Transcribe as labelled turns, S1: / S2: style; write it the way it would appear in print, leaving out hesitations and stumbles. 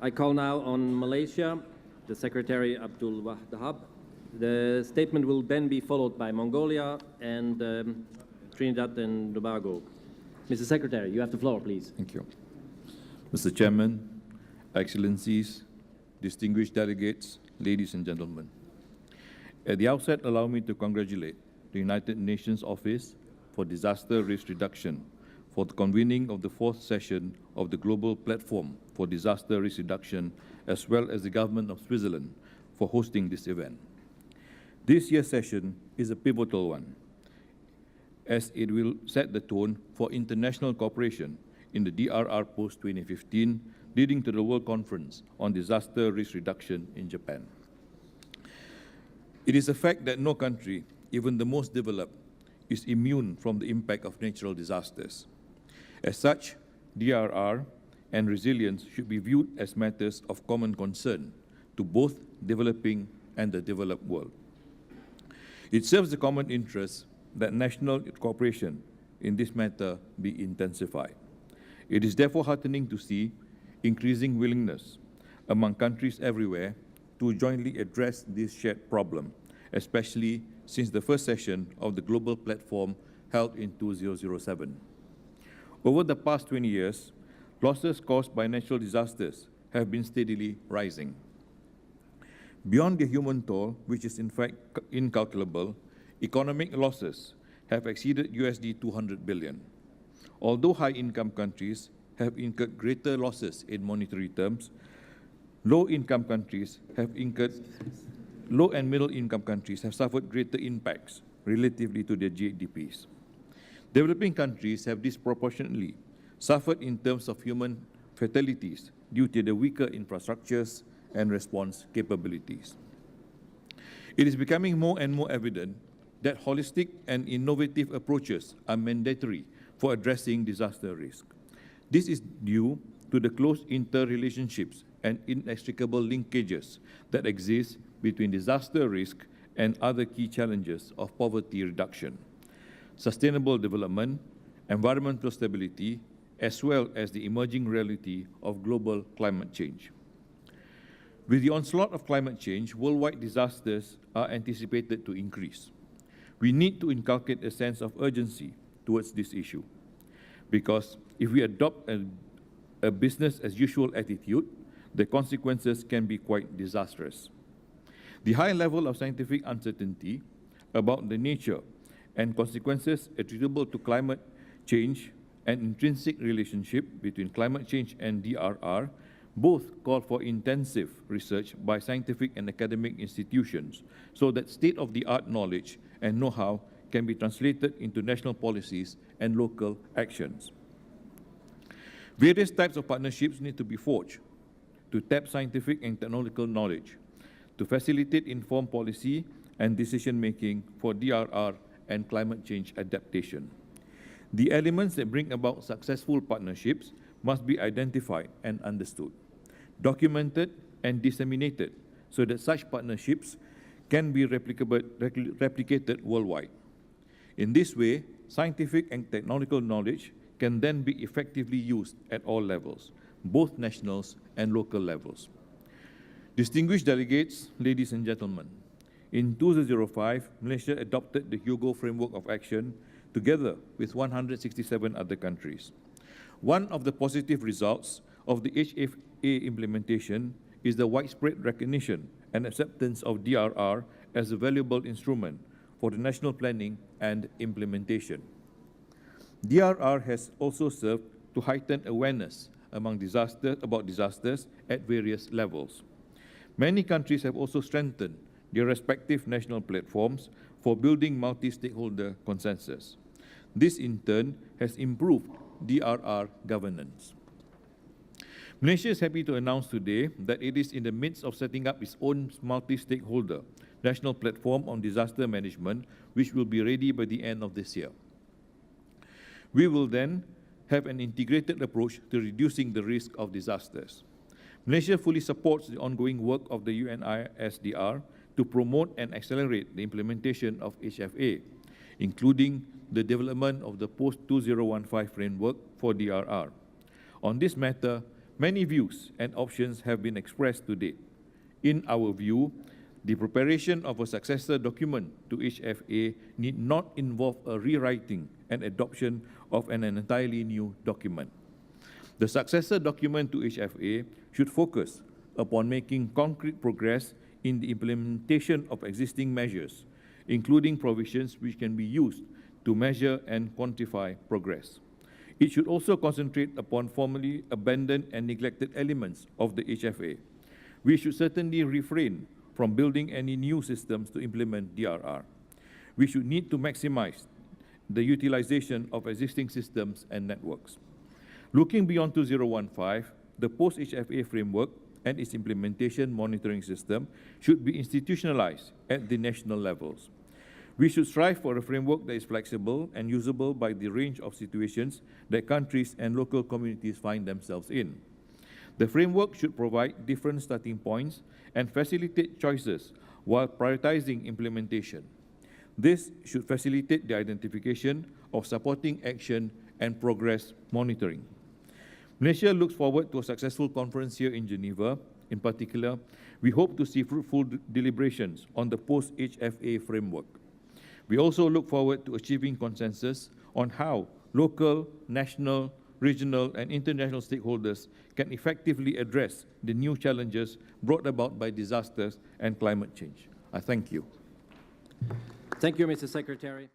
S1: I call now on Malaysia, the Secretary Abdul Wahab. The statement will then be followed by Mongolia and Trinidad and Tobago. Mr. Secretary, you have the floor, please.
S2: Thank you. Mr. Chairman, Excellencies, distinguished delegates, ladies and gentlemen. At the outset, allow me to congratulate the United Nations Office for Disaster Risk Reduction for the convening of the 4th session of the Global Platform for Disaster Risk Reduction, as well as the Government of Switzerland for hosting this event. This year's session is a pivotal one, as it will set the tone for international cooperation in the DRR post-2015, leading to the World Conference on Disaster Risk Reduction in Japan. It is a fact that no country, even the most developed, is immune from the impact of natural disasters. As such, DRR and resilience should be viewed as matters of common concern to both developing and the developed world. It serves the common interest that national cooperation in this matter be intensified. It is therefore heartening to see increasing willingness among countries everywhere to jointly address this shared problem, especially since the first session of the Global Platform held in 2007. Over the past 20 years, losses caused by natural disasters have been steadily rising. Beyond the human toll, which is in fact incalculable, economic losses have exceeded USD 200 billion. Although high-income countries have incurred greater losses in monetary terms, low and middle-income countries have suffered greater impacts relatively to their GDPs. Developing countries have disproportionately suffered in terms of human fatalities due to the weaker infrastructures and response capabilities. It is becoming more and more evident that holistic and innovative approaches are mandatory for addressing disaster risk. This is due to the close interrelationships and inextricable linkages that exist between disaster risk and other key challenges of poverty reduction, sustainable development, environmental stability, as well as the emerging reality of global climate change. With the onslaught of climate change, worldwide disasters are anticipated to increase. We need to inculcate a sense of urgency towards this issue, because if we adopt a business-as-usual attitude, the consequences can be quite disastrous. The high level of scientific uncertainty about the nature and consequences attributable to climate change and intrinsic relationship between climate change and DRR both call for intensive research by scientific and academic institutions so that state-of-the-art knowledge and know-how can be translated into national policies and local actions. Various types of partnerships need to be forged to tap scientific and technological knowledge, to facilitate informed policy and decision-making for DRR and climate change adaptation. The elements that bring about successful partnerships must be identified and understood, documented and disseminated so that such partnerships can be replicated worldwide. In this way, scientific and technological knowledge can then be effectively used at all levels, both nationals and local levels. Distinguished delegates, ladies and gentlemen, in 2005, Malaysia adopted the Hugo Framework of Action together with 167 other countries. One of the positive results of the HFA implementation is the widespread recognition and acceptance of DRR as a valuable instrument for the national planning and implementation. DRR has also served to heighten awareness about disasters at various levels. Many countries have also strengthened their respective national platforms for building multi-stakeholder consensus. This, in turn, has improved DRR governance. Malaysia is happy to announce today that it is in the midst of setting up its own multi-stakeholder national platform on disaster management, which will be ready by the end of this year. We will then have an integrated approach to reducing the risk of disasters. Malaysia fully supports the ongoing work of the UNISDR to promote and accelerate the implementation of HFA, including the development of the post-2015 framework for DRR. On this matter, many views and options have been expressed to date. In our view, the preparation of a successor document to HFA need not involve a rewriting and adoption of an entirely new document. The successor document to HFA should focus upon making concrete progress in the implementation of existing measures, including provisions which can be used to measure and quantify progress. It should also concentrate upon formerly abandoned and neglected elements of the HFA. We should certainly refrain from building any new systems to implement DRR. We should need to maximize the utilization of existing systems and networks. Looking beyond 2015, the post-HFA framework and its implementation monitoring system should be institutionalized at the national levels. We should strive for a framework that is flexible and usable by the range of situations that countries and local communities find themselves in. The framework should provide different starting points and facilitate choices while prioritizing implementation. This should facilitate the identification of supporting action and progress monitoring. Malaysia looks forward to a successful conference here in Geneva. In particular, we hope to see fruitful deliberations on the post-HFA framework. We also look forward to achieving consensus on how local, national, regional, and international stakeholders can effectively address the new challenges brought about by disasters and climate change. I thank you.
S1: Thank you, Mr. Secretary.